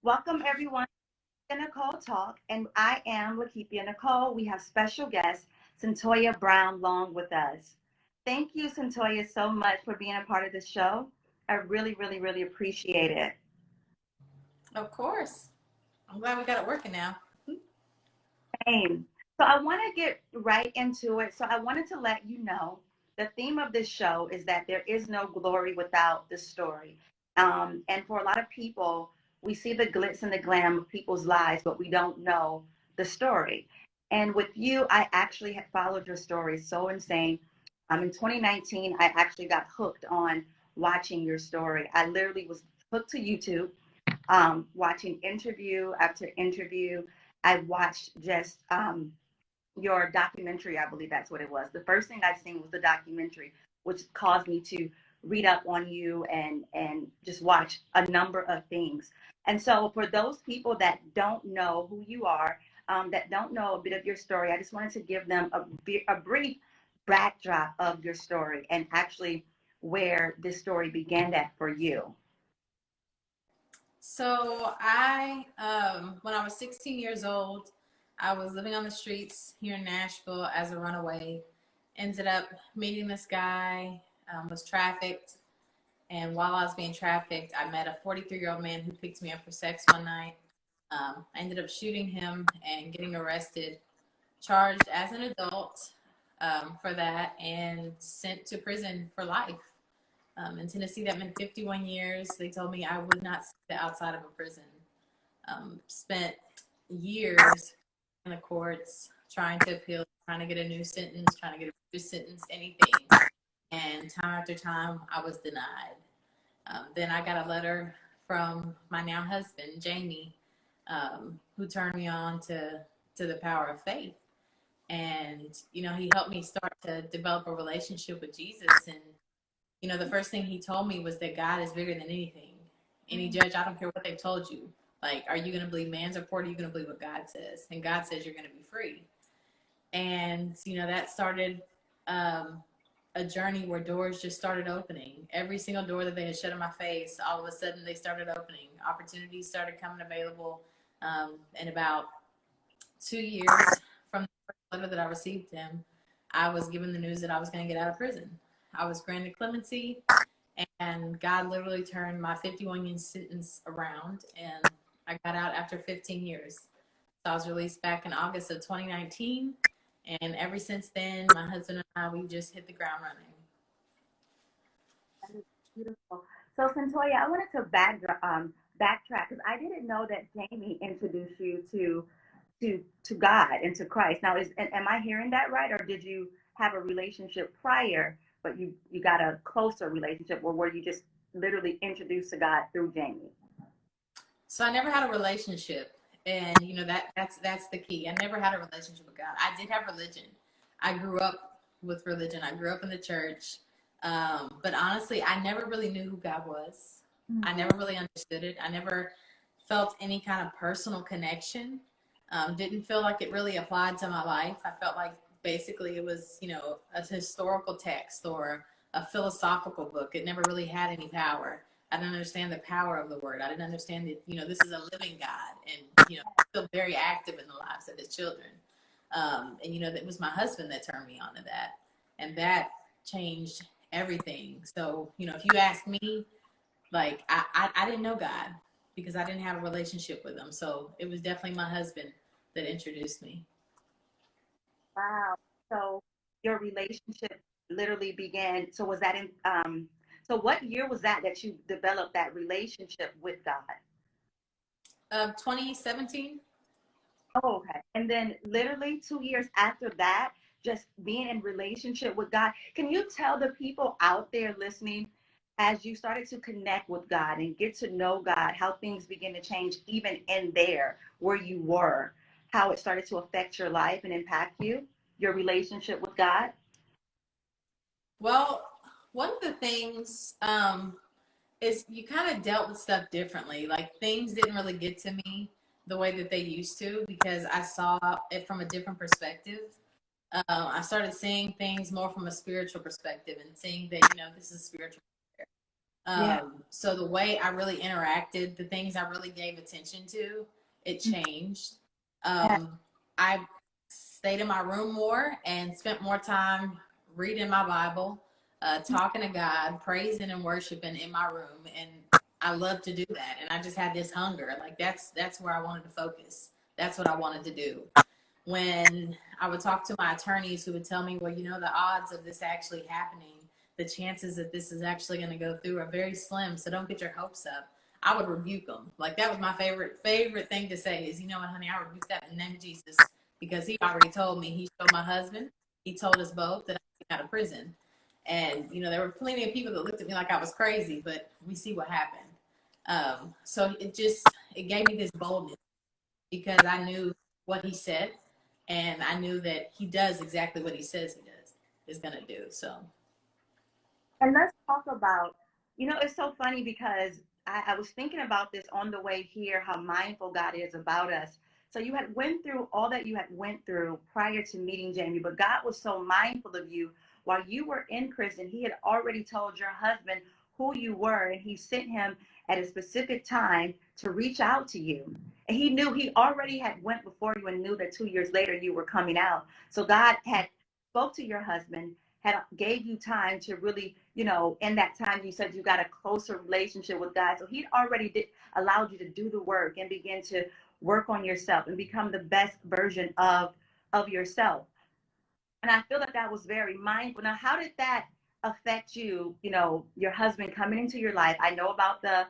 Welcome everyone to Nicole Talk, and I am Lakithia Nicole. We have special guest Cyntoia Brown Long with us. Thank you, Cyntoia, so much for being a part of the show. I really, really, really appreciate it. Of course. I'm glad we got it working now. Same. So I want to get right into it. So I wanted to let you know the theme of this show is that there is no glory without the story. And for a lot of people, we see the glitz and the glam of people's lives, but we don't know the story. And with you, I actually had followed your story. So insane. In 2019, I actually got hooked on watching your story. I literally was hooked to YouTube, watching interview after interview. I watched just your documentary. I believe that's what it was. The first thing I seen was the documentary, which caused me to read up on you and just watch a number of things. And so, for those people that don't know who you are, that don't know a bit of your story, I just wanted to give them a brief backdrop of your story and actually where this story began at for you. So when I was 16 years old, I was living on the streets here in Nashville as a runaway. Ended up meeting this guy, was trafficked. And while I was being trafficked, I met a 43-year-old man who picked me up for sex one night. I ended up shooting him and getting arrested, charged as an adult for that, and sent to prison for life. In Tennessee, that meant 51 years. They told me I would not sit outside of a prison. Spent years in the courts trying to appeal, trying to get a new sentence, trying to get a new sentence, anything. And time after time, I was denied. Then I got a letter from my now husband, Jamie, who turned me on to the power of faith. And, he helped me start to develop a relationship with Jesus. And the first thing he told me was that God is bigger than anything. Any judge, I don't care what they've told you. Like, are you going to believe man's report, or are you going to believe what God says? And God says you're going to be free. And, that started a journey where doors just started opening. Every single door that they had shut in my face, all of a sudden they started opening. Opportunities started coming available. In about 2 years from the first letter that I received him, I was given the news that I was going to get out of prison. I was granted clemency, and God literally turned my 51-year sentence around, and I got out after 15 years. So I was released back in August of 2019, and ever since then, my husband and I, we just hit the ground running. That is beautiful. So, Cyntoia, I wanted to backtrack because I didn't know that Jamie introduced you to God and to Christ. Now, am I hearing that right, or did you have a relationship prior, but you got a closer relationship, or were you just literally introduced to God through Jamie? So I never had a relationship, and that's the key. I never had a relationship with God. I did have religion. I grew up with religion. I grew up in the church, but honestly, I never really knew who God was. Mm-hmm. I never really understood it. I never felt any kind of personal connection. Didn't feel like it really applied to my life. I felt like basically it was, a historical text or a philosophical book. It never really had any power. I didn't understand the power of the word. I didn't understand that, this is a living God, and, still very active in the lives of his children. And, it was my husband that turned me on to that. And that changed everything. So, if you ask me, like, I didn't know God because I didn't have a relationship with him. So it was definitely my husband that introduced me. Wow. So your relationship literally began. So was that in so what year was that you developed that relationship with God? 2017. Oh, okay. And then literally 2 years after that, just being in relationship with God. Can you tell the people out there listening, as you started to connect with God and get to know God, how things begin to change even in there where you were, how it started to affect your life and impact you, your relationship with God? Well, one of the things is you kind of dealt with stuff differently. Like, things didn't really get to me the way that they used to because I saw it from a different perspective. I started seeing things more from a spiritual perspective and seeing that, this is spiritual. So the way I really interacted, the things I really gave attention to, it changed. I stayed in my room more and spent more time reading my Bible, talking to God, praising and worshiping in my room. And I love to do that. And I just had this hunger. Like that's where I wanted to focus. That's what I wanted to do. When I would talk to my attorneys who would tell me, well, the odds of this actually happening, the chances that this is actually going to go through are very slim. So don't get your hopes up. I would rebuke them. Like that was my favorite thing to say is, you know what, honey, I rebuke that in the name of Jesus, because he already told me. He told my husband. He told us both that I got out of prison. And, there were plenty of people that looked at me like I was crazy, but we see what happened. So it gave me this boldness because I knew what he said, and I knew that he does exactly what he says is going to do. So. And let's talk about, it's so funny because I was thinking about this on the way here, how mindful God is about us. So you had went through all that you had went through prior to meeting Jamie, but God was so mindful of you while you were in prison. He had already told your husband who you were, and he sent him at a specific time to reach out to you. And he knew he already had went before you and knew that 2 years later you were coming out. So God had spoke to your husband, gave you time to really, in that time you said you got a closer relationship with God. So he'd already allowed you to do the work and begin to work on yourself and become the best version of yourself. And I feel that was very mindful. Now, how did that affect you, your husband coming into your life? I know about the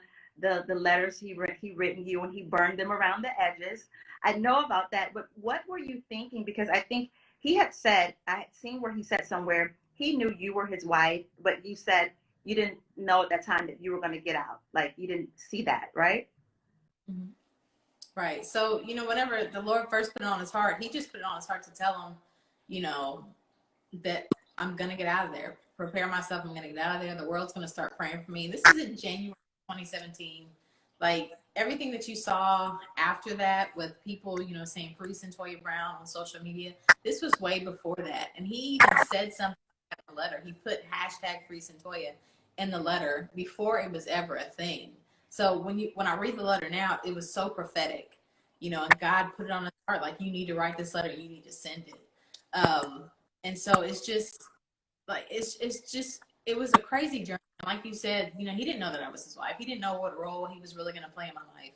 letters he written you and he burned them around the edges. I know about that, but what were you thinking? Because I think he had said, I had seen where he said somewhere, he knew you were his wife, but you said you didn't know at that time that you were going to get out. Like you didn't see that, right? Mm-hmm. Right. So, whenever the Lord first put it on his heart, he just put it on his heart to tell him, that I'm going to get out of there. Prepare myself. I'm going to get out of there. The world's going to start praying for me. This is in January 2017. Like everything that you saw after that with people, saying free Cyntoia Brown on social media, this was way before that. And he even said something in the letter. He put hashtag free Cyntoia in the letter before it was ever a thing. So when I read the letter now, it was so prophetic, and God put it on his heart, like, you need to write this letter, you need to send it. And so it's just like, it was a crazy journey. Like you said, he didn't know that I was his wife. He didn't know what role he was really going to play in my life.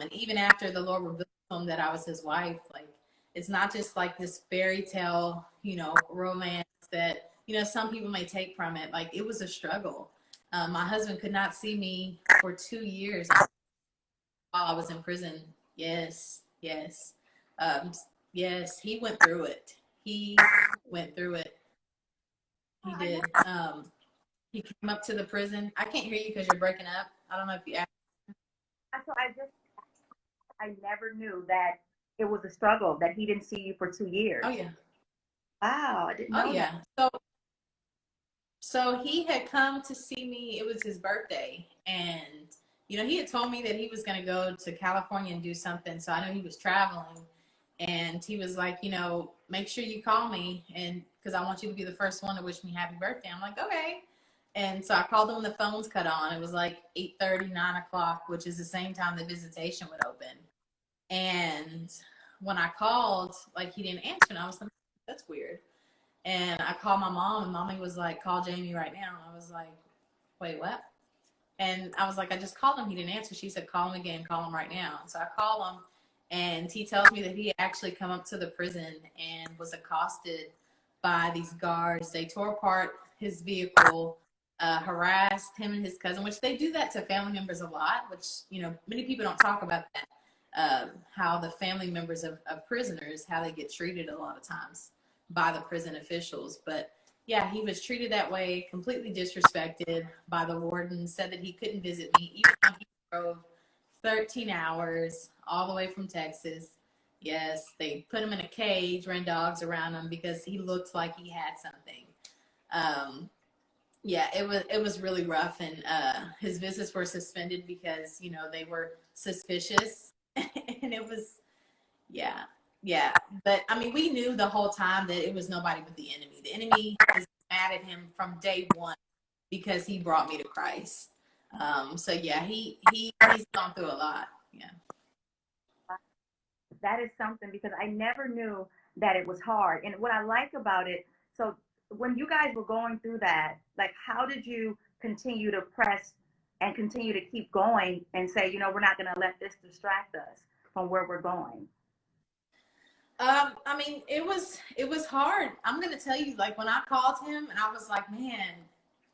And even after the Lord revealed to him that I was his wife, like, it's not just like this fairy tale, romance that, some people may take from it. Like, it was a struggle. My husband could not see me for 2 years while I was in prison. Yes. Yes, he went through it. He went through it. He did. He came up to the prison. I can't hear you because you're breaking up. I don't know if you asked. So I never knew that it was a struggle, that he didn't see you for 2 years. Oh, yeah. Wow, I didn't know. Oh, yeah. So he had come to see me. It was his birthday. And, he had told me that he was going to go to California and do something. So I know he was traveling. And he was like, make sure you call me, and because I want you to be the first one to wish me happy birthday. I'm like, okay. And so I called him when the phones cut on. It was like 8:30, 9 o'clock, which is the same time the visitation would open. And when I called, like, he didn't answer. And I was like, that's weird. And I called my mom, and mommy was like, call Jamie right now. And I was like, wait, what? And I was like, I just called him. He didn't answer. She said, call him again. Call him right now. And so I call him, and he tells me that he had actually come up to the prison and was accosted by these guards. They tore apart his vehicle, harassed him and his cousin, which they do that to family members a lot, which, many people don't talk about that, how the family members of prisoners, how they get treated a lot of times by the prison officials. But yeah, he was treated that way, completely disrespected by the warden, said that he couldn't visit me, even though he drove 13 hours all the way from Texas. Yes, they put him in a cage, ran dogs around him because he looked like he had something. Yeah, it was really rough, and his visits were suspended because, they were suspicious. And it was, yeah. But I mean, we knew the whole time that it was nobody but the enemy. The enemy is mad at him from day one. because he brought me to Christ. So yeah, he's gone through a lot. Yeah. That is something, because I never knew that it was hard. And what I like about it, so when you guys were going through that, like, how did you continue to press and continue to keep going and say, we're not going to let this distract us from where we're going? I mean, it was hard. I'm gonna tell you, like, when I called him and I was like, man,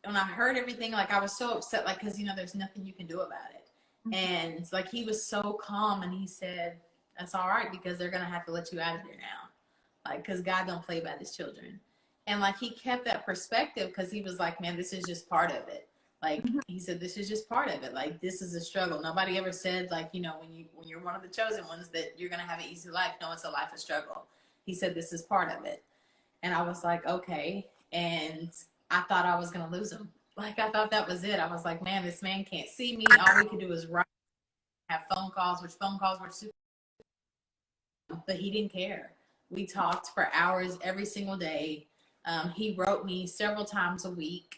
when I heard everything, like, I was so upset, like, because there's nothing you can do about it. And like, he was so calm, and he said, that's all right, because they're gonna have to let you out of here now, like, because God don't play by his children. And like, he kept that perspective, because he was like, man, this is just part of it. Like, he said, this is just part of it. Like, this is a struggle. Nobody ever said, like, when you're one of the chosen ones, that you're gonna have an easy life. No, it's a life of struggle. He said, this is part of it. And I was like, okay. And I thought I was gonna lose him. Like, I thought that was it. I was like, man, this man can't see me. All we could do is write, have phone calls, which phone calls were super, but he didn't care. We talked for hours every single day. He wrote me several times a week.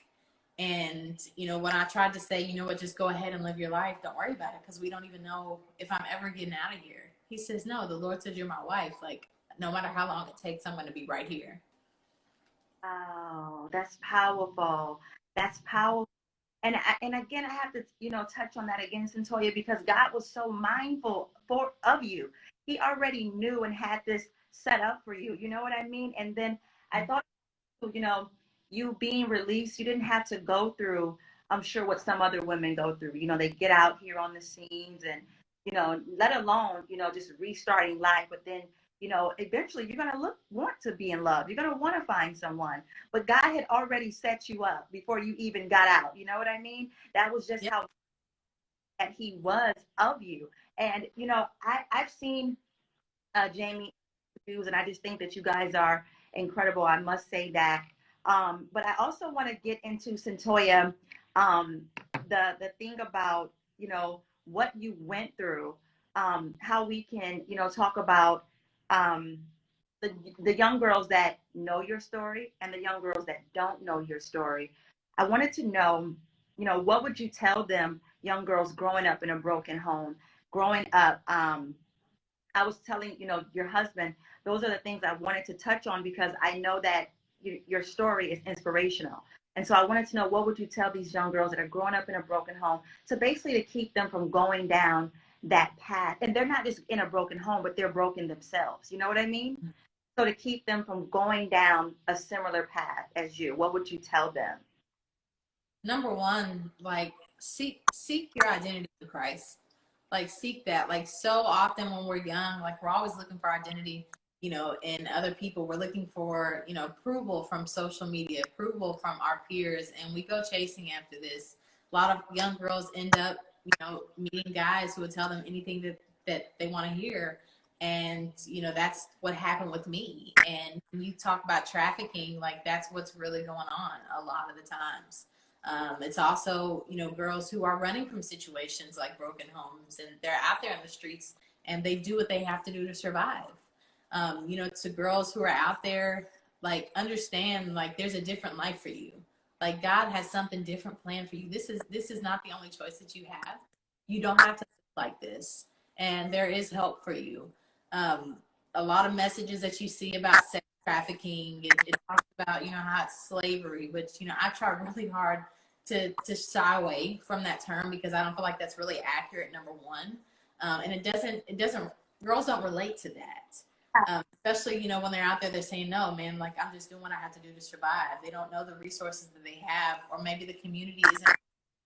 And, when I tried to say, just go ahead and live your life. Don't worry about it, because we don't even know if I'm ever getting out of here. He says, no, the Lord said you're my wife. Like, no matter how long it takes, I'm going to be right here. Oh, that's powerful. That's powerful. And again, I have to, touch on that again, Cyntoia, because God was so mindful of you. He already knew and had this set up for you. You know what I mean? And then I thought, you being released, you didn't have to go through, I'm sure, what some other women go through. They get out here on the scenes and, let alone, just restarting life. But then, eventually you're going to want to be in love. You're going to want to find someone. But God had already set you up before you even got out. You know what I mean? That was just how that he was of you. And, I've seen Jamie interviews, and I just think that you guys are incredible. I must say that. But I also want to get into, Cyntoia, the thing about, what you went through, how we can, talk about um, the young girls that know your story and the young girls that don't know your story. I wanted to know, what would you tell them, young girls growing up in a broken home, growing up, I was telling, your husband, those are the things I wanted to touch on, because I know that your story is inspirational. And so I wanted to know, what would you tell these young girls that are growing up in a broken home, to basically to keep them from going down that path? And they're not just in a broken home, but they're broken themselves. You know what I mean? So to keep them from going down a similar path as you, what would you tell them? Number one, like, seek your identity in Christ. Like, seek that. Like, so often when we're young, like, we're always looking for identity, in other people. We're looking for, approval from social media, approval from our peers, and we go chasing after this. A lot of young girls end up, meeting guys who would tell them anything that they want to hear. And, that's what happened with me. And when you talk about trafficking, like, that's what's really going on a lot of the times. It's also, girls who are running from situations like broken homes, and they're out there in the streets, and they do what they have to do to survive. To girls who are out there, like, understand, like, there's a different life for you. Like, God has something different planned for you. This is not the only choice that you have. You don't have to live like this, and there is help for you. A lot of messages that you see about sex trafficking, it talks about, how it's slavery, which, I try really hard to shy away from that term, because I don't feel like that's really accurate, number one. And it doesn't, girls don't relate to that. Especially, when they're out there, they're saying, no, man, like, I'm just doing what I have to do to survive. They don't know the resources that they have, or maybe the community isn't the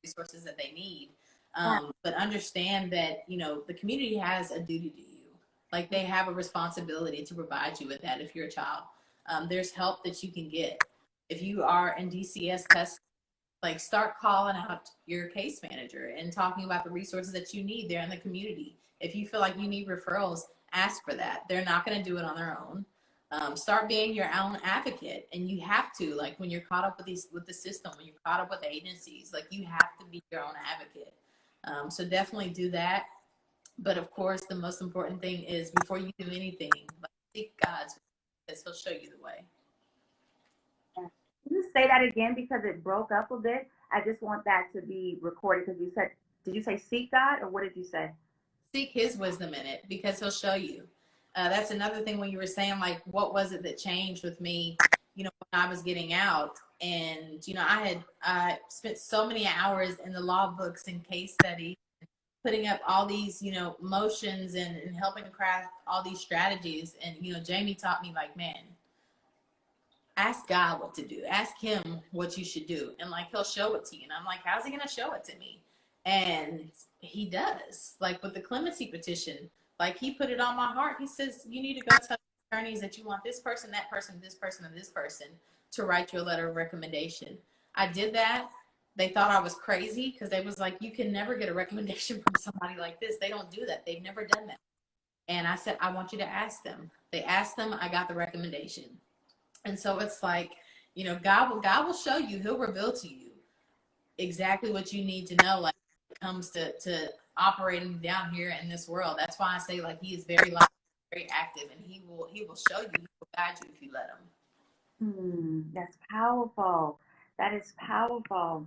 resources that they need. But understand that, the community has a duty to you. Like, they have a responsibility to provide you with that if you're a child. There's help that you can get. If you are in DCS custody, like, start calling out your case manager and talking about the resources that you need there in the community. If you feel like you need referrals, ask for that. They're not going to do it on their own. Start being your own advocate, and you have to, like, when you're caught up with the system, when you're caught up with the agencies, like, you have to be your own advocate. So definitely do that. But of course, the most important thing is, before you do anything, like, seek God's, because He'll show you the way. Can you say that again, because it broke up a bit? I just want that to be recorded because you said, did you say seek God or what did you say? Seek his wisdom in it because he'll show you. That's another thing when you were saying, like, what was it that changed with me, when I was getting out. And, I spent so many hours in the law books and case studies, putting up all these, motions and helping craft all these strategies. And, Jamie taught me, like, man, ask God what to do. Ask him what you should do. And like, he'll show it to you. And I'm like, how's he going to show it to me? And he does. Like with the clemency petition, like he put it on my heart. He says, you need to go tell attorneys that you want this person, that person, this person, and this person to write you a letter of recommendation. I did that. They thought I was crazy because they was like, you can never get a recommendation from somebody like this. They don't do that. They've never done that. And I said, I want you to ask them. They asked them. I got the recommendation. And so it's like, God will show you, he'll reveal to you exactly what you need to know, like when it comes to operating down here in this world. That's why I say, like, he is very live, very active, and he will show you, he will guide you if you let him. That's powerful. That is powerful.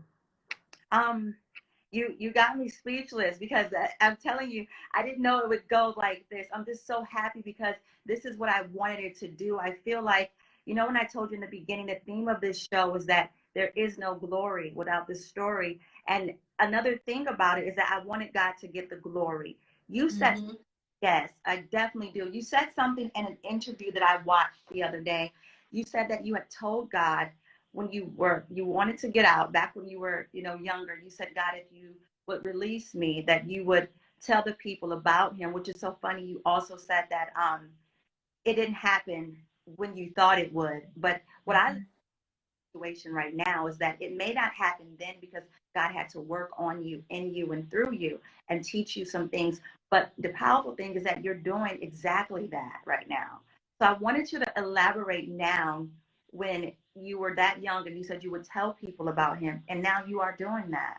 You got me speechless because I'm telling you, I didn't know it would go like this. I'm just so happy because this is what I wanted it to do. I feel like, when I told you in the beginning, the theme of this show is that there is no glory without the story. And another thing about it is that I wanted God to get the glory. You said, yes, I definitely do. You said something in an interview that I watched the other day. You said that you had told God when you wanted to get out back when you were, younger, you said, God, if you would release me, that you would tell the people about him, which is so funny. You also said that it didn't happen when you thought it would. But what I situation right now is that it may not happen then because God had to work on you, in you, and through you and teach you some things. But the powerful thing is that you're doing exactly that right now. So I wanted you to elaborate now when you were that young and you said you would tell people about him, and now you are doing that.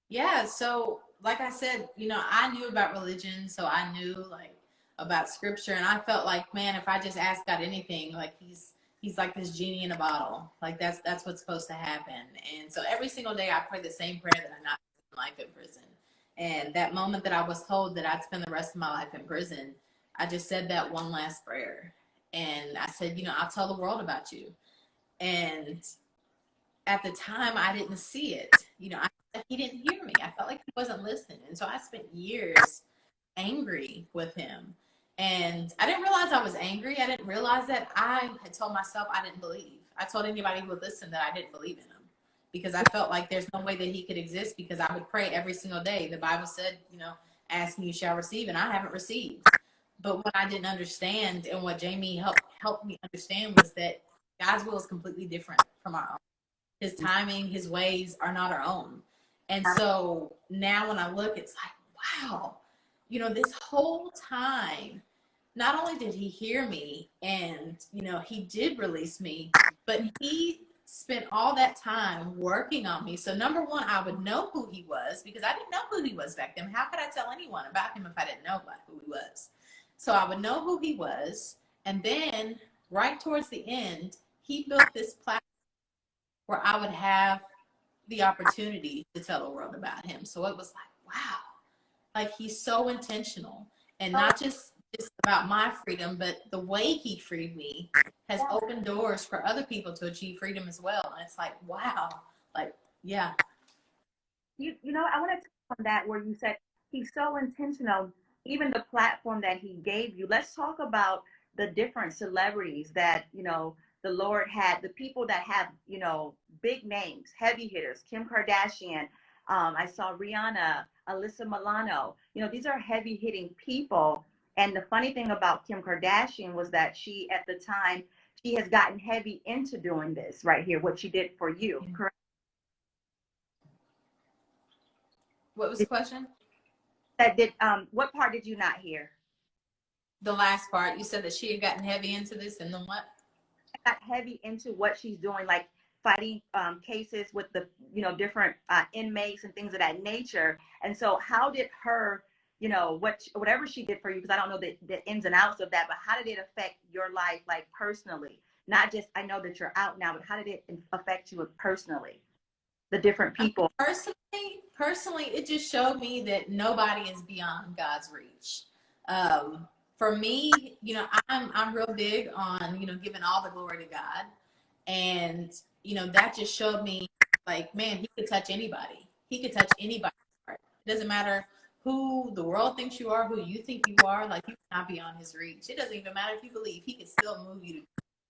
Yeah, so like I said, I knew about religion, so I knew like about scripture, and I felt like, man, if I just ask God anything, like he's like this genie in a bottle. Like that's what's supposed to happen. And so every single day I pray the same prayer that I not spend life in prison. And that moment that I was told that I'd spend the rest of my life in prison, I just said that one last prayer. And I said, I'll tell the world about you. And at the time I didn't see it. I like he didn't hear me. I felt like he wasn't listening. And so I spent years angry with him. And I didn't realize I was angry. I didn't realize that I had told myself I didn't believe. I told anybody who would listen that I didn't believe in him because I felt like there's no way that he could exist because I would pray every single day. The Bible said, ask and you shall receive, and I haven't received. But what I didn't understand and what Jamie helped me understand was that God's will is completely different from our own. His timing, his ways are not our own. And so now when I look, it's like, wow, this whole time, not only did he hear me and, he did release me, but he spent all that time working on me. So number one, I would know who he was because I didn't know who he was back then. How could I tell anyone about him if I didn't know about who he was? So I would know who he was. And then right towards the end, he built this platform where I would have the opportunity to tell the world about him. So it was like, wow, like he's so intentional and not just about my freedom, but the way he freed me has opened doors for other people to achieve freedom as well. And it's like, wow, like, yeah. I want to touch on that where you said he's so intentional, even the platform that he gave you. Let's talk about the different celebrities that, the Lord had, the people that have, big names, heavy hitters, Kim Kardashian. I saw Rihanna, Alyssa Milano. These are heavy hitting people. And the funny thing about Kim Kardashian was that she, at the time, she has gotten heavy into doing this right here, what she did for you, correct? What was the question? What part did you not hear? The last part. You said that she had gotten heavy into this, and then what? Got heavy into what she's doing, like fighting cases with the different inmates and things of that nature. And so how did her whatever she did for you, because I don't know the ins and outs of that, but how did it affect your life, like personally? Not just, I know that you're out now, but how did it affect you personally? the different people? Personally, it just showed me that nobody is beyond God's reach. For me, I'm real big on, giving all the glory to God. And, that just showed me, like, man, he could touch anybody. He could touch anybody's heart. It doesn't matter who the world thinks you are, who you think you are, like, you cannot be on his reach. It doesn't even matter if you believe. He could still move you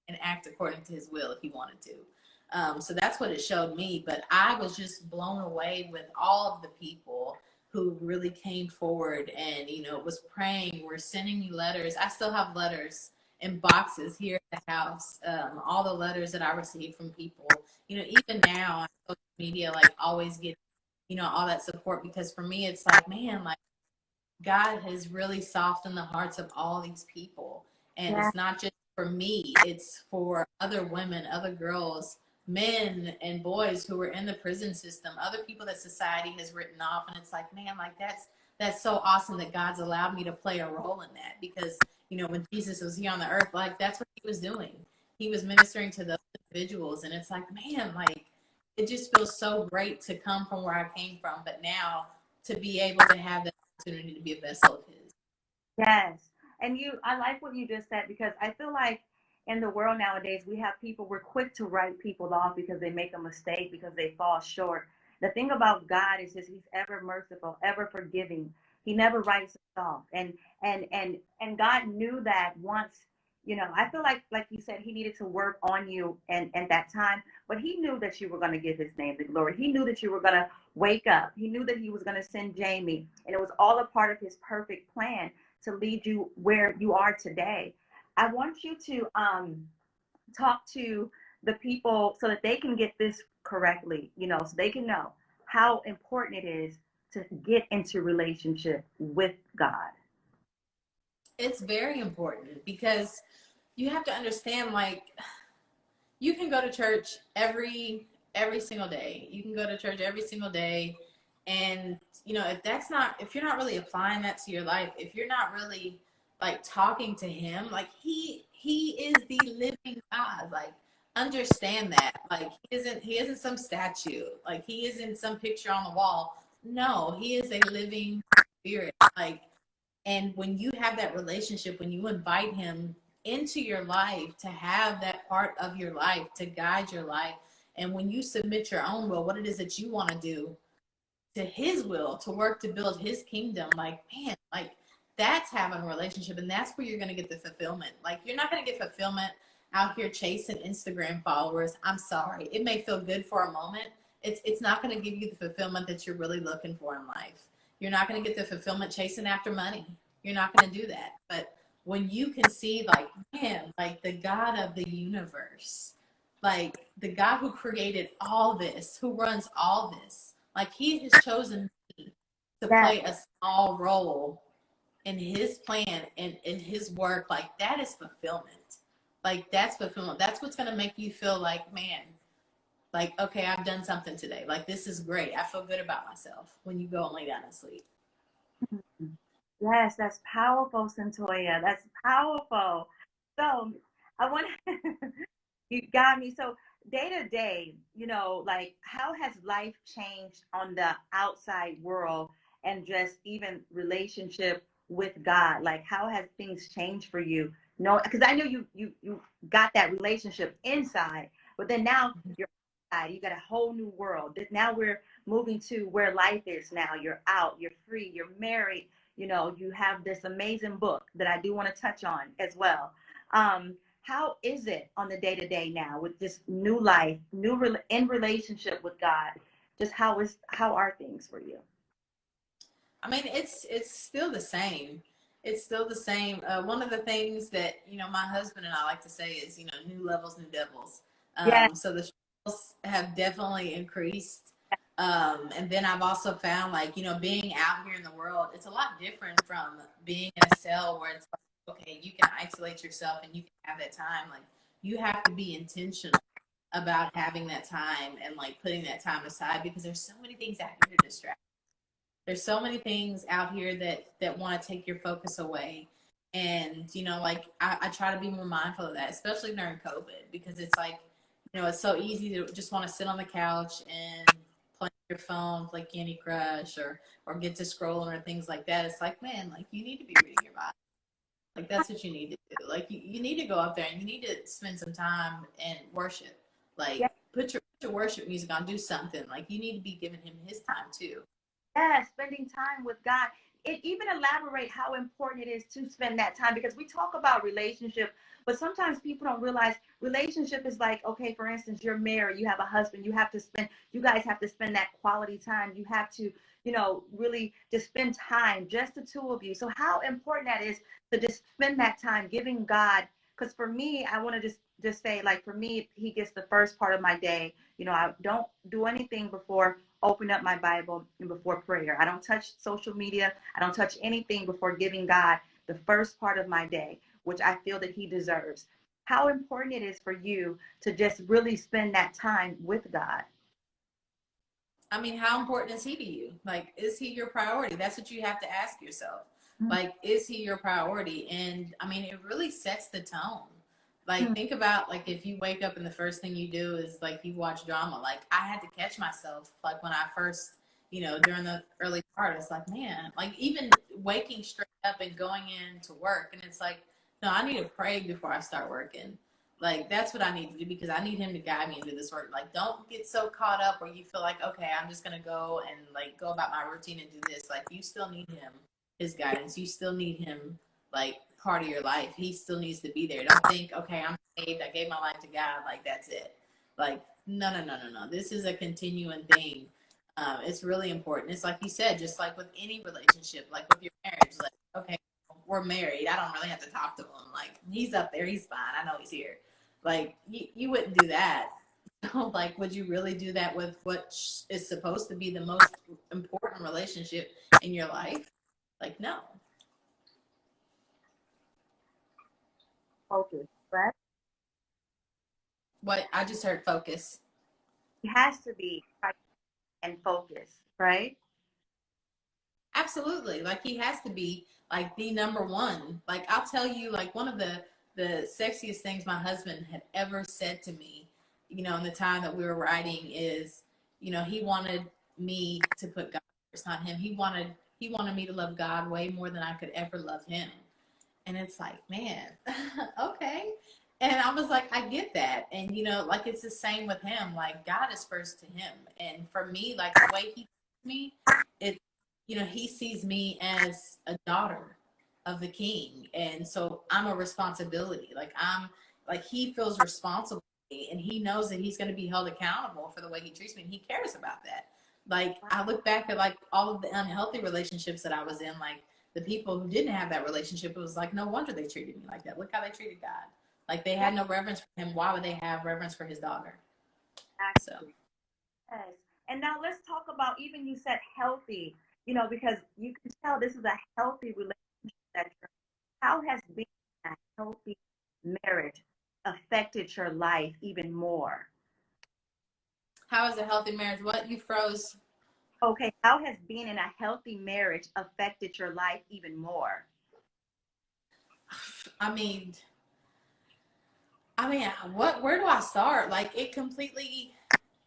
and act according to his will if he wanted to. So that's what it showed me. But I was just blown away with all of the people who really came forward and, was praying. We're sending me letters. I still have letters in boxes here at the house. All the letters that I received from people, even now on social media, like always get, all that support, because for me, it's like, man, like God has really softened the hearts of all these people. And Yeah. it's not just for me, it's for other women, other girls, men and boys who are in the prison system, other people that society has written off. And it's like, man, like that's so awesome that God's allowed me to play a role in that, because, when Jesus was here on the earth, like that's what he was doing. He was ministering to those individuals. And it's like, man, like it just feels so great to come from where I came from, but now to be able to have that opportunity to be a vessel of his. Yes. And I like what you just said, because I feel like in the world nowadays, we have people, we're quick to write people off because they make a mistake, because they fall short. The thing about God is just he's ever merciful, ever forgiving. He never writes us off. And God knew that once, I feel like you said, he needed to work on you and at that time, but he knew that you were going to give his name the glory. He knew that you were going to wake up. He knew that he was going to send Jamie, and it was all a part of his perfect plan to lead you where you are today. I want you to talk to the people so that they can get this correctly, so they can know how important it is to get into relationship with God. It's very important, because you have to understand, like, you can go to church every single day. You can go to church every single day, and if you're not really applying that to your life, if you're not really like talking to him, like he is the living God. Like, understand that. Like, he isn't some statue. Like, he isn't some picture on the wall. No, he is a living spirit. Like, and when you have that relationship, when you invite him into your life to have that part of your life, to guide your life, and when you submit your own will, what it is that you want to do, to his will, to work to build his kingdom, like, man, like that's having a relationship, and that's where you're going to get the fulfillment. Like, you're not going to get fulfillment out here chasing Instagram followers. I'm sorry. It may feel good for a moment. It's not going to give you the fulfillment that you're really looking for in life. You're not going to get the fulfillment chasing after money. You're not going to do that. But when you can see, like, man, like the God of the universe, like the God who created all this, who runs all this, like he has chosen me to Yes. play a small role in his plan and in his work, like that is fulfillment. Like that's fulfillment. That's what's going to make you feel like, man, like, okay, I've done something today. Like, this is great. I feel good about myself when you go and lay down and sleep. Yes, that's powerful, Cyntoia. That's powerful. So I want you got me. So day to day, like how has life changed on the outside world and just even relationship with God? Like how has things changed for you? No, because I know you got that relationship inside, but then now you're outside. You got a whole new world. Now we're moving to where life is now. You're out, you're free, you're married. You have this amazing book that I do want to touch on as well. How is it on the day to day now with this new life, in relationship with God? Just how are things for you? I mean, it's still the same. It's still the same. One of the things that my husband and I like to say is, new levels, new devils. Yeah, So the struggles have definitely increased. And then I've also found, like, being out here in the world, it's a lot different from being in a cell where it's like, okay, you can isolate yourself and you can have that time. Like, you have to be intentional about having that time and like putting that time aside, because there's so many things out here to distract. There's so many things out here that want to take your focus away. And, like I try to be more mindful of that, especially during COVID, because it's like, it's so easy to just want to sit on the couch and your phone, play Candy Crush, or get to scrolling or things like that. It's like, man, like you need to be reading your Bible. Like that's what you need to do. Like you need to go up there and you need to spend some time and worship. Yeah. Like put your worship music on, do something. Like you need to be giving him his time too. Yeah, spending time with God. It even elaborate how important it is to spend that time, because we talk about relationship, but sometimes people don't realize relationship is like, okay, for instance, you're married, you have a husband, you guys have to spend that quality time. You have to, really just spend time, just the two of you. So how important that is to just spend that time giving God. Because for me, I want to just say, like, for me, he gets the first part of my day. I don't do anything before open up my Bible and before prayer. I don't touch social media. I don't touch anything before giving God the first part of my day, which I feel that he deserves. How important it is for you to just really spend that time with God. I mean, how important is he to you? Like, is he your priority? That's what you have to ask yourself. Like, is he your priority? And I mean, it really sets the tone. Like, think about, like, if you wake up and the first thing you do is like you watch drama. Like, I had to catch myself, like, when I first, during the early part, it's like, man, like, even waking straight up and going in to work. And it's like, no, I need to pray before I start working. Like, that's what I need to do, because I need him to guide me into this work. Like, don't get so caught up where you feel like, okay, I'm just going to go and like go about my routine and do this. Like, you still need him, his guidance. You still need him, like, part of your life. He still needs to be there. Don't think, okay, I'm saved, I gave my life to God, like, that's it. Like, no, no, no, no, no. This is a continuing thing. It's really important. It's like you said, just like with any relationship, like with your marriage, like, okay, we're married. I don't really have to talk to him. Like, he's up there, he's fine. I know he's here. Like, you wouldn't do that. Like, would you really do that with what is supposed to be the most important relationship in your life? Like, no. Focus, right? What I just heard, focus. It has to be and focus, right? Absolutely. Like, he has to be like the number one. Like, I'll tell you, like, one of the sexiest things my husband had ever said to me, in the time that we were writing is, he wanted me to put God first, not him. He wanted me to love God way more than I could ever love him. And it's like, man, okay. And I was like, I get that. And, like, it's the same with him. Like, God is first to him. And for me, like, the way he sees me, it's, he sees me as a daughter of the king. And so I'm a responsibility. Like, he feels responsible for me, and he knows that he's going to be held accountable for the way he treats me. And he cares about that. Like, I look back at, like, all of the unhealthy relationships that I was in, like, the people who didn't have that relationship, it was like, no wonder they treated me like that. Look how they treated God. Like, they had no reverence for him. Why would they have reverence for his daughter? So, Yes. And now let's talk about, even you said healthy, because you can tell this is a healthy relationship that how has being a healthy marriage affected your life even more? how is a healthy marriage? What, you froze? Okay, how has being in a healthy marriage affected your life even more? I mean, where do I start? Like, it completely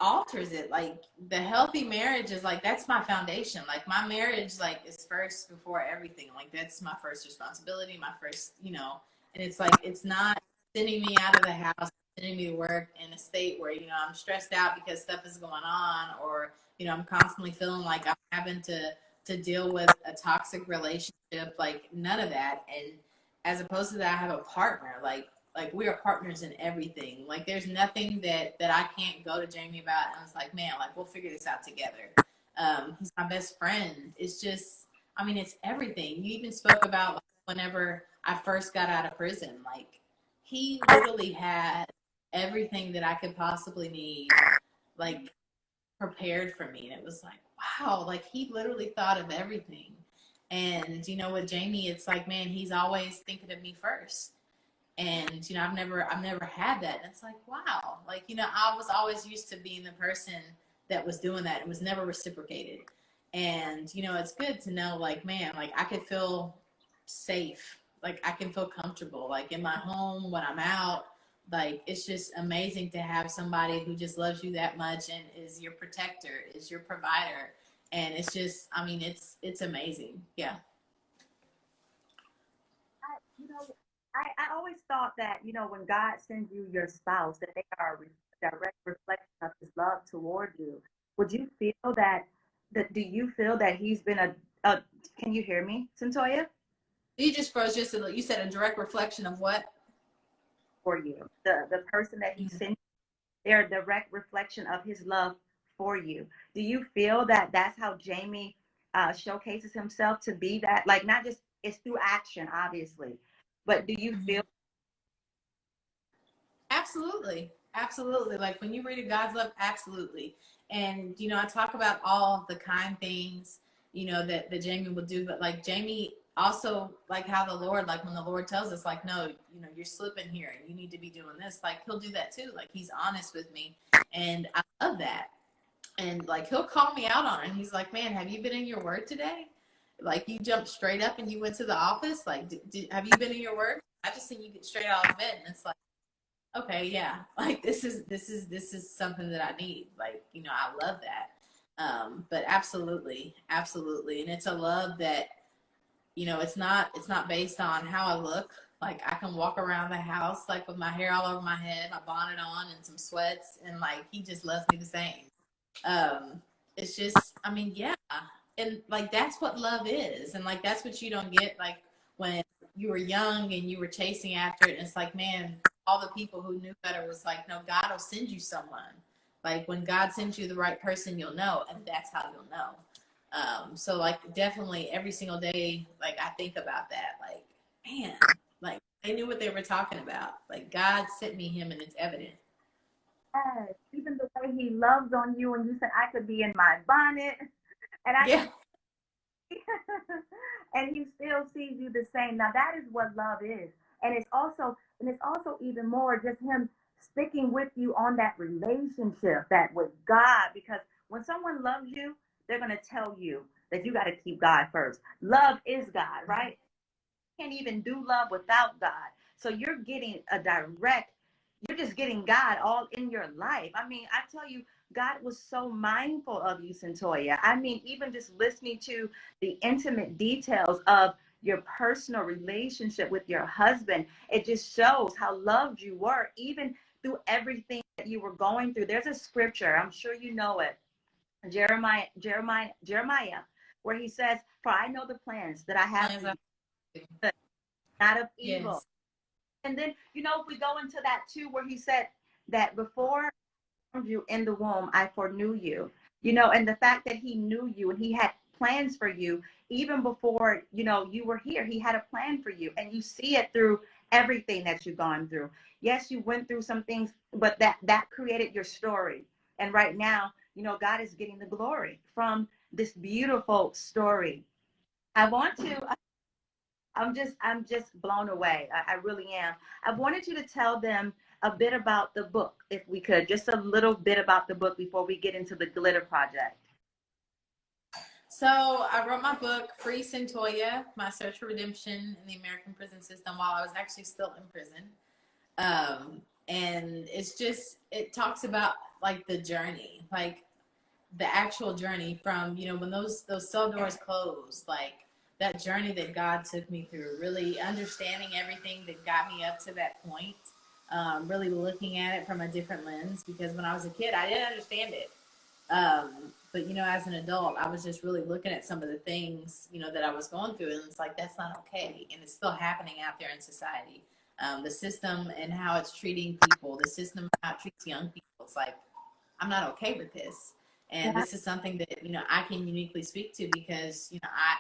alters it. Like, the healthy marriage is like, that's my foundation. Like, my marriage, like, is first before everything. Like, that's my first responsibility, my first, and it's like, it's not sending me out of the house, sending me to work in a state where, I'm stressed out because stuff is going on, or, I'm constantly feeling like I'm having to deal with a toxic relationship. Like, none of that. And as opposed to that, I have a partner. Like, we are partners in everything. Like, there's nothing that I can't go to Jamie about. And it's like, man, like, we'll figure this out together. He's my best friend. It's just, I mean, it's everything. You even spoke about, like, whenever I first got out of prison, like, he literally had everything that I could possibly need, like, prepared for me. And it was like, wow, like, he literally thought of everything. And, with Jamie, it's like, man, he's always thinking of me first. And I've never had that. And it's like, wow, like, I was always used to being the person that was doing that. It was never reciprocated. And it's good to know, like, man, like, I could feel safe, like, I can feel comfortable, like, in my home, when I'm out, Like, it's just amazing to have somebody who just loves you that much and is your protector, is your provider. And it's just, I mean, it's amazing. Yeah. You know, I always thought that, when God sends you your spouse, that they are a direct reflection of his love toward you. Would you feel that do you feel that he's been a can you hear me, Cyntoia? You just froze just you said a direct reflection of what? For you. The person that he sent, they're a direct reflection of his love for you. Do you feel that that's how Jamie showcases himself to be that? Like, not just it's through action, obviously, but do you Mm-hmm. feel? Absolutely. Absolutely. Like when you read of God's love, absolutely. And, I talk about all the kind things, that Jamie will do, but like Jamie also, like how the Lord, like when the Lord tells us, like, no, you're slipping here and you need to be doing this, like he'll do that too. Like he's honest with me. And I love that. And like he'll call me out on it. And he's like, man, have you been in your word today? Like you jumped straight up and you went to the office. Like, have you been in your word? I just seen you get straight out of bed. And it's like, okay, yeah, like this is something that I need. Like, I love that. But absolutely, and it's a love that it's not based on how I look. Like I can walk around the house like with my hair all over my head, my bonnet on, and some sweats, and like he just loves me the same. Um, it's just, I mean, yeah, and like that's what love is, and like that's what you don't get like when you were young and you were chasing after it. And it's like, man, all the people who knew better was like, no, God will send you someone. Like when God sends you the right person, you'll know, and that's how you'll know. So like definitely every single day, like I think about that, like, man, like they knew what they were talking about. Like God sent me him, and it's evident. Yes, even the way he loves on you, and you said I could be in my bonnet, and I Yeah. could, and he still sees you the same. Now that is what love is, and it's also even more just him sticking with you on that relationship that with God, because when someone loves you, they're gonna tell you that you got to keep God first. Love is God, right? Can't even do love without God. So you're just getting God all in your life. I mean, I tell you, God was so mindful of you, Cyntoia. I mean, even just listening to the intimate details of your personal relationship with your husband, it just shows how loved you were, even through everything that you were going through. There's a scripture, I'm sure you know it, Jeremiah, where he says, "For I know the plans that I have for you, not of evil." Yes. And then, we go into that too, where he said that before I formed you in the womb, I foreknew you, and the fact that he knew you and he had plans for you even before, you were here. He had a plan for you, and you see it through everything that you've gone through. Yes, you went through some things, but that created your story. And right now, God is getting the glory from this beautiful story. I want to I'm just blown away. I really am. I wanted you to tell them a bit about the book, if we could, just a little bit about the book before we get into the glitter project. So I wrote my book, Free Cyntoia, My Search for Redemption in the American Prison System, while I was actually still in prison. And it talks about like the journey, like the actual journey from, when those cell doors closed, like that journey that God took me through, really understanding everything that got me up to that point, really looking at it from a different lens, because when I was a kid, I didn't understand it. But as an adult, I was just really looking at some of the things, that I was going through, and it's like that's not okay, and it's still happening out there in society. The system and how it's treating people, the system and how it treats young people. It's like I'm not okay with this, and Yeah. this is something that I can uniquely speak to because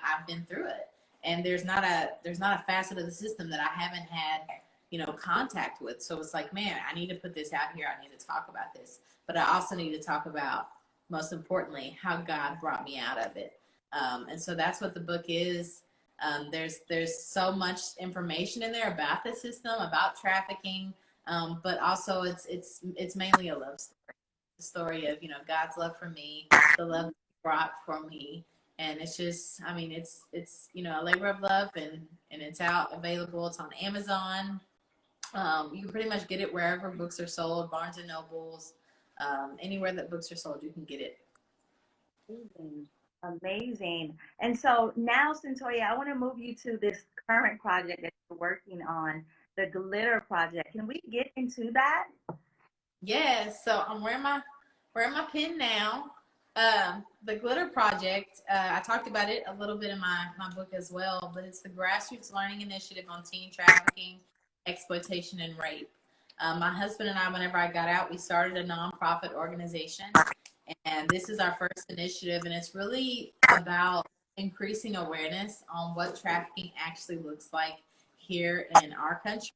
I've been through it, and there's not a facet of the system that I haven't had contact with. So it's like, man, I need to put this out here. I need to talk about this, but I also need to talk about, most importantly, how God brought me out of it. And so that's what the book is. There's so much information in there about the system, about trafficking, but also it's mainly a love story. The story of God's love for me, the love He brought for me, and it's just, I mean, it's a labor of love, and it's out available. It's on Amazon. You can pretty much get it wherever books are sold, Barnes and Nobles, anywhere that books are sold, you can get it. Amazing. Amazing. And so now, Cyntoia, I want to move you to this current project that you're working on, the Glitter Project. Can we get into that? Yes, so I'm wearing my pin now. The Glitter Project, I talked about it a little bit in my book as well, but it's the grassroots learning initiative on teen trafficking, exploitation, and rape. My husband and I, whenever I got out, we started a nonprofit organization, and this is our first initiative, and it's really about increasing awareness on what trafficking actually looks like here in our country,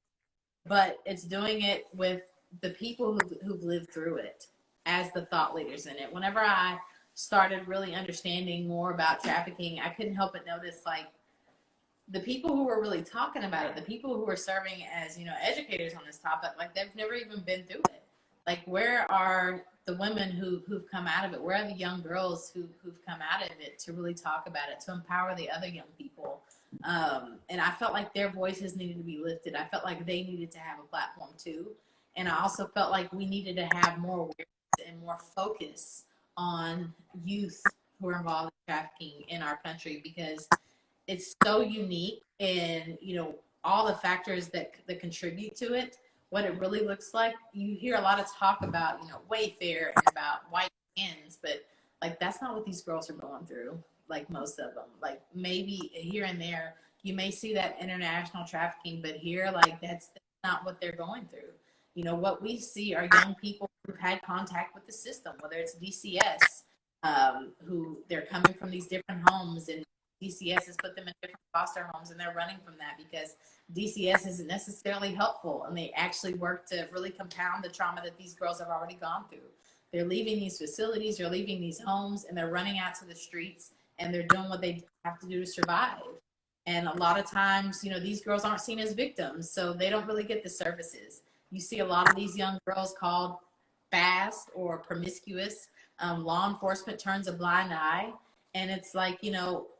but it's doing it with the people who've lived through it as the thought leaders in it. Whenever I started really understanding more about trafficking, I couldn't help but notice, like, the people who were really talking about it, the people who are serving as, educators on this topic, like, they've never even been through it. Like, where are the women who've come out of it? Where are the young girls who've come out of it to really talk about it, to empower the other young people? And I felt like their voices needed to be lifted. I felt like they needed to have a platform too. And I also felt like we needed to have more awareness and more focus on youth who are involved in trafficking in our country, because it's so unique, and all the factors that contribute to it, what it really looks like. You hear a lot of talk about Wayfair and about white hands, but like, that's not what these girls are going through. Like, most of them, like, maybe here and there you may see that international trafficking, but here, like, that's not what they're going through. What we see are young people who've had contact with the system, whether it's DCS, who they're coming from these different homes, and DCS has put them in different foster homes, and they're running from that because DCS isn't necessarily helpful, and they actually work to really compound the trauma that these girls have already gone through. They're leaving these facilities, they're leaving these homes, and they're running out to the streets, and they're doing what they have to do to survive. And a lot of times, these girls aren't seen as victims, so they don't really get the services. You see a lot of these young girls called fast or promiscuous. Law enforcement turns a blind eye, and it's like,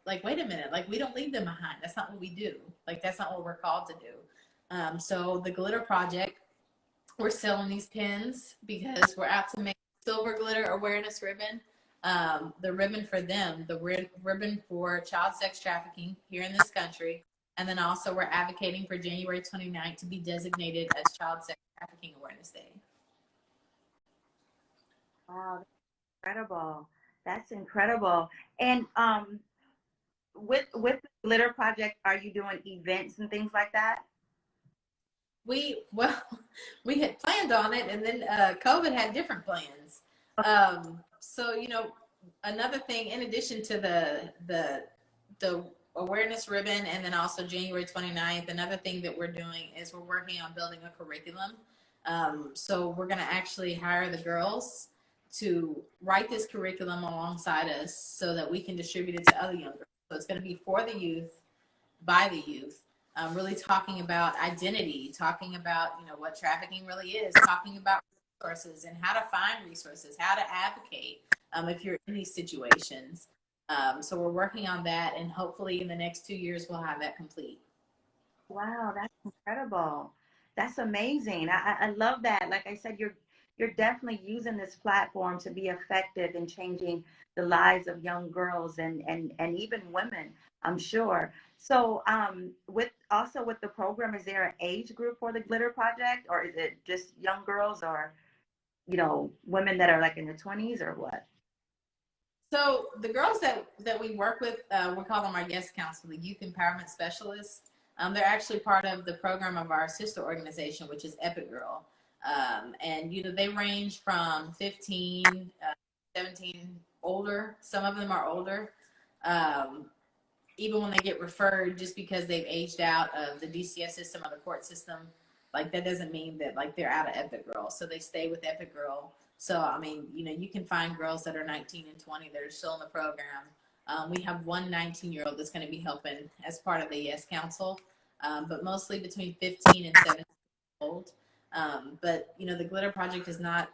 like, wait a minute, like, we don't leave them behind. That's not what we do. Like, that's not what we're called to do. So the Glitter Project, we're selling these pins because we're out to make silver glitter awareness ribbon. The ribbon for them, the ribbon for child sex trafficking here in this country. And then also we're advocating for January 29th to be designated as Child Sex Trafficking Awareness Day. Wow, that's incredible. That's incredible. And with the Glitter Project, are you doing events and things like that? Well, we had planned on it, and then COVID had different plans. So another thing, in addition to the awareness ribbon, and then also January 29th, another thing that we're doing is we're working on building a curriculum. So we're going to actually hire the girls to write this curriculum alongside us so that we can distribute it to other young girls. So it's going to be for the youth, by the youth, really talking about identity, talking about what trafficking really is, talking about resources and how to find resources, how to advocate if you're in these situations. So we're working on that, and hopefully in the next 2 years we'll have that complete. Wow, that's incredible. That's amazing. I love that. Like I said, you're definitely using this platform to be effective in changing the lives of young girls and even women, I'm sure. So with the program, is there an age group for the Glitter Project, or is it just young girls, or women that are like in their 20s, or what? So the girls that we work with, we call them our guest counsel, the youth empowerment specialists. They're actually part of the program of our sister organization, which is Epic Girl. And they range from 15, 17, older. Some of them are older. Even when they get referred, just because they've aged out of the DCS system or the court system, like, that doesn't mean that, like, they're out of Epic Girl. So they stay with Epic Girl. So, I mean, you can find girls that are 19 and 20 that are still in the program. We have one 19-year-old that's going to be helping as part of the Yes Council, but mostly between 15 and 17 years old. But, the Glitter Project is not,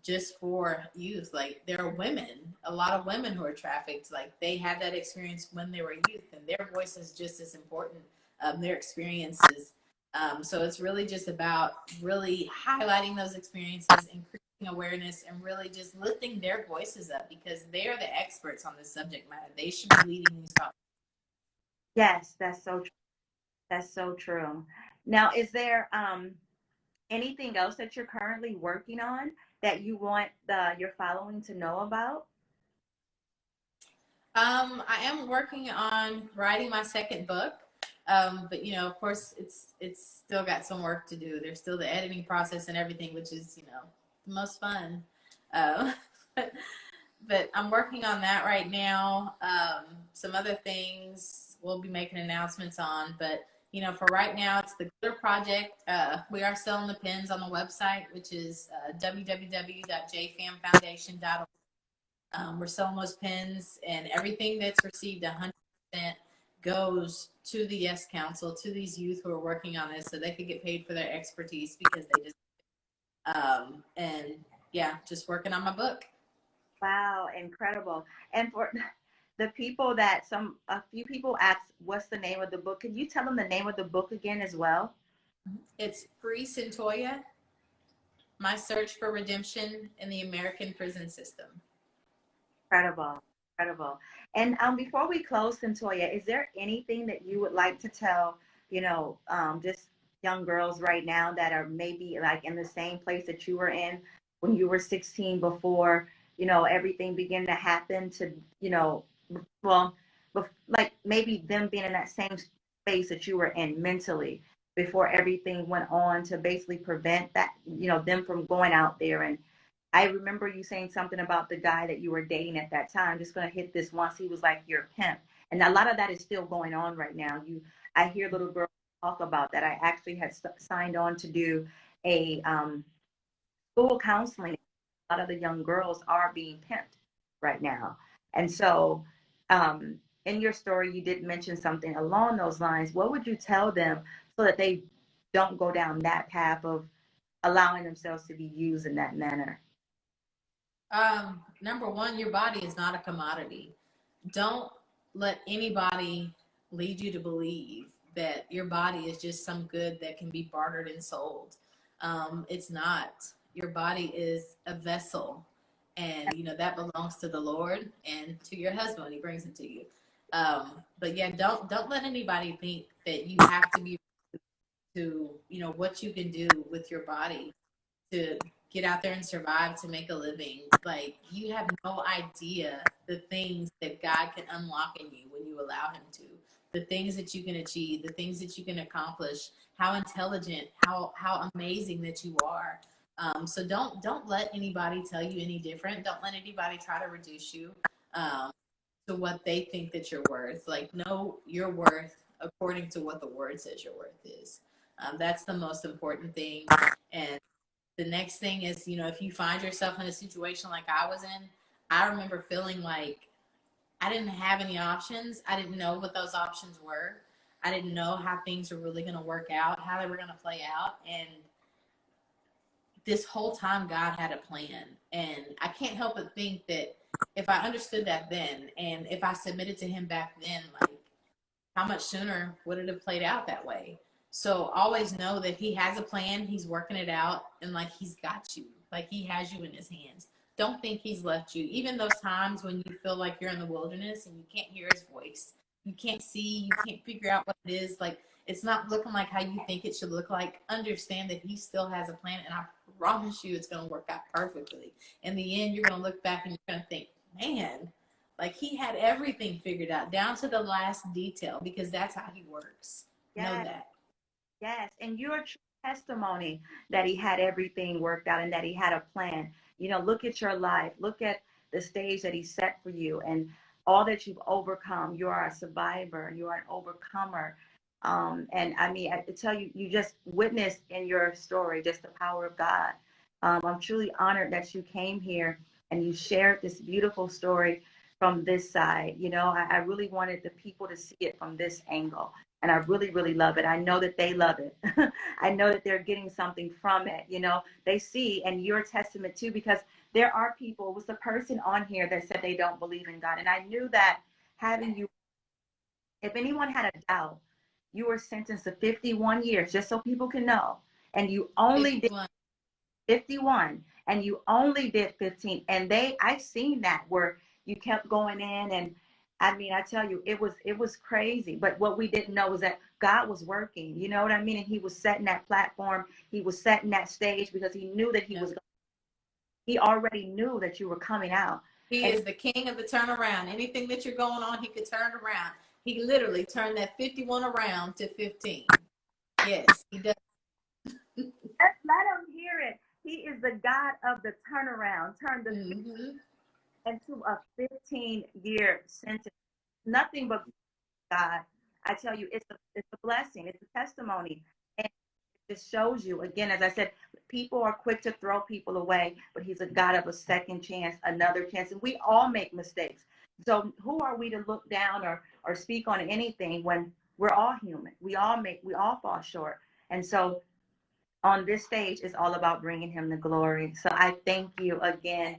just for youth. Like, there are women, a lot of women who are trafficked. Like, they had that experience when they were youth, and their voice is just as important. Their experiences So it's really just about really highlighting those experiences, increasing awareness, and really just lifting their voices up, because they're the experts on this subject matter. They should be leading these talks. Yes, that's so true. That's so true. Now, is there anything else that you're currently working on that you want your following to know about? I am working on writing my second book. But of course, it's still got some work to do. There's still the editing process and everything, which is the most fun. Um, but, but I'm working on that right now. Some other things we'll be making announcements on, but for right now, it's the Glitter Project. We are selling the pins on the website, which is www.jfamfoundation.org. We're selling those pins, and everything that's received 100% goes to the Yes Council, to these youth who are working on this, so they could get paid for their expertise, because they just and yeah, just working on my book. Wow, incredible. And for the people that a few people asked, what's the name of the book? Can you tell them the name of the book again as well? It's Free Cyntoia: My Search for Redemption in the American Prison System. Incredible, incredible. And before we close, Cyntoia, is there anything that you would like to tell, just young girls right now that are maybe like in the same place that you were in when you were 16 before, everything began to happen to, well, like maybe them being in that same space that you were in mentally before everything went on to basically prevent that, them from going out there. And I remember you saying something about the guy that you were dating at that time. Just going to hit this once. He was like your pimp, and a lot of that is still going on right now. I hear little girls talk about that. I actually had signed on to do a school counseling. A lot of the young girls are being pimped right now, and so in your story, you did mention something along those lines. What would you tell them so that they don't go down that path of allowing themselves to be used in that manner? Number one, your body is not a commodity. Don't let anybody lead you to believe that your body is just some good that can be bartered and sold. It's not. Your body is a vessel, and that belongs to the Lord and to your husband when He brings it to you. But yeah, don't let anybody think that you have to be to what you can do with your body to get out there and survive, to make a living. Like, you have no idea the things that God can unlock in you when you allow Him to. The things that you can achieve, the things that you can accomplish, how intelligent, how amazing that you are. So don't let anybody tell you any different. Don't let anybody try to reduce you to what they think that you're worth. Like, know your worth according to what the Word says your worth is. That's the most important thing. And the next thing is, if you find yourself in a situation like I was in, I remember feeling like I didn't have any options. I didn't know what those options were. I didn't know how things were really going to work out, how they were going to play out. And this whole time, God had a plan. And I can't help but think that if I understood that then, and if I submitted to Him back then, like, how much sooner would it have played out that way? So always know that He has a plan. He's working it out, and like, He's got you. Like, He has you in His hands. Don't think He's left you. Even those times when you feel like you're in the wilderness and you can't hear His voice, you can't see, you can't figure out what it is. Like, it's not looking like how you think it should look like. Understand that He still has a plan, and I promise you, it's going to work out perfectly. In the end, you're going to look back and you're going to think, man, like, He had everything figured out down to the last detail, because that's how He works. Know Yes, that. yes. And your true testimony that He had everything worked out and that He had a plan. Look at your life. Look at the stage that He set for you and all that you've overcome. You are a survivor. You are an overcomer. And I mean, I tell you, you just witnessed in your story just the power of God. I'm truly honored that you came here and you shared this beautiful story from this side. I really wanted the people to see it from this angle. And I really, really love it. I know that they love it. I know that they're getting something from it. They see, and you're a testament too, because there are people, it was the person on here that said they don't believe in God. And I knew that having you, if anyone had a doubt, You were sentenced to 51 years, just so people can know. And you only did 51, and you only did 15. And I've seen that where you kept going in, and I mean, I tell you, it was crazy. But what we didn't know was that God was working. You know what I mean? And He was setting that platform. He was setting that stage because He knew that He already knew that you were coming out. He is the king of the turnaround. Anything that you're going on, He could turn it around. He literally turned that 51 around to 15. Yes, He does. Let him hear it. He is the God of the turnaround. Turn the into a 15-year sentence. Nothing but God. I tell you, it's a blessing. It's a testimony. And it shows you, again, as I said, people are quick to throw people away, but He's a God of a second chance, another chance. And we all make mistakes. So who are we to look down or speak on anything when we're all human? We all fall short. And so on this stage, it's all about bringing Him the glory. So I thank you again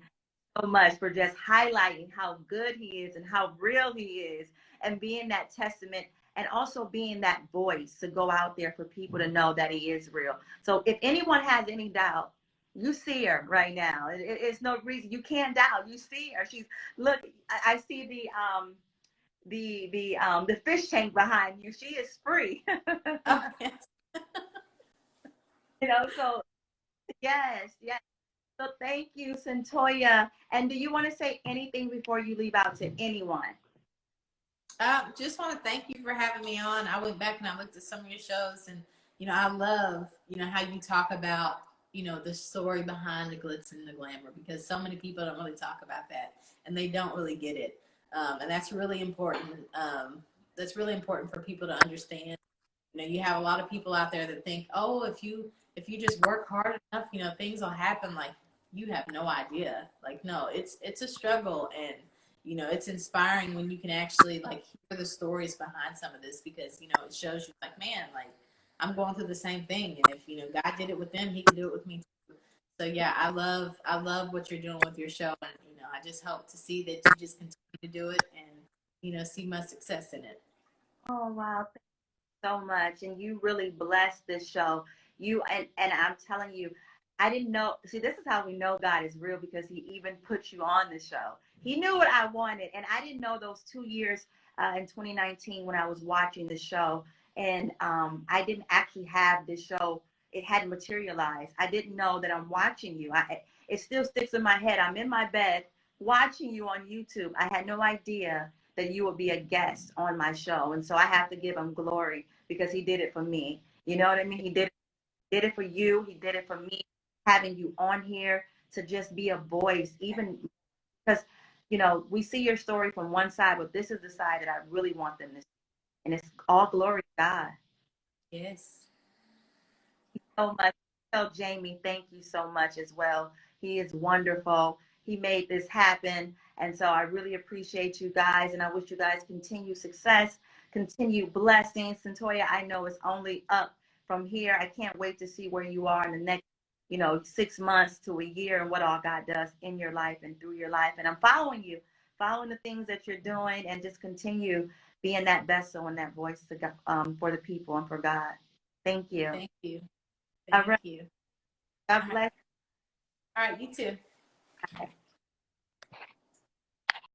so much for just highlighting how good He is and how real He is, and being that testament, and also being that voice to go out there for people to know that He is real. So if anyone has any doubt, you see her right now. It's no reason you can't doubt. You see her. She's look. I see the fish tank behind you. She is free. Oh, yes. So yes. So thank you, Cyntoia. And do you want to say anything before you leave out to anyone? Just want to thank you for having me on. I went back and I looked at some of your shows, and I love how you talk about the story behind the glitz and the glamour, because so many people don't really talk about that, and they don't really get it, and that's really important. That's really important for people to understand. You have a lot of people out there that think, oh, if you just work hard enough, things will happen. Like, you have no idea. Like, no, it's a struggle, and it's inspiring when you can actually hear the stories behind some of this, because it shows you like, man, like, I'm going through the same thing, and if God did it with them, He can do it with me too. So yeah, I love what you're doing with your show, and I just hope to see that you just continue to do it, and see my success in it. Oh wow, thank you so much. And you really blessed this show. And I'm telling you, I didn't know. See, this is how we know God is real, because He even put you on the show. He knew what I wanted, and I didn't know those 2 years in 2019 when I was watching the show, and I didn't actually have this show. It hadn't materialized. I didn't know that I'm watching you. It still sticks in my head. I'm in my bed watching you on YouTube. I had no idea that you would be a guest on my show, and so I have to give Him glory, because He did it for me. You know what I mean? He did it for you. He did it for me, having you on here to just be a voice, even because, we see your story from one side, but this is the side that I really want them to see. And it's all glory to God. Yes. Thank you so much. Tell Jamie, thank you so much as well. He is wonderful. He made this happen. And so I really appreciate you guys. And I wish you guys continued success, continued blessings. Cyntoia, I know it's only up from here. I can't wait to see where you are in the next 6 months to a year, and what all God does in your life and through your life. And I'm following you, following the things that you're doing, and just continue being that vessel and that voice to God, for the people and for God. Thank you. Thank you. All Thank right. you. God bless. All right, you too. Okay.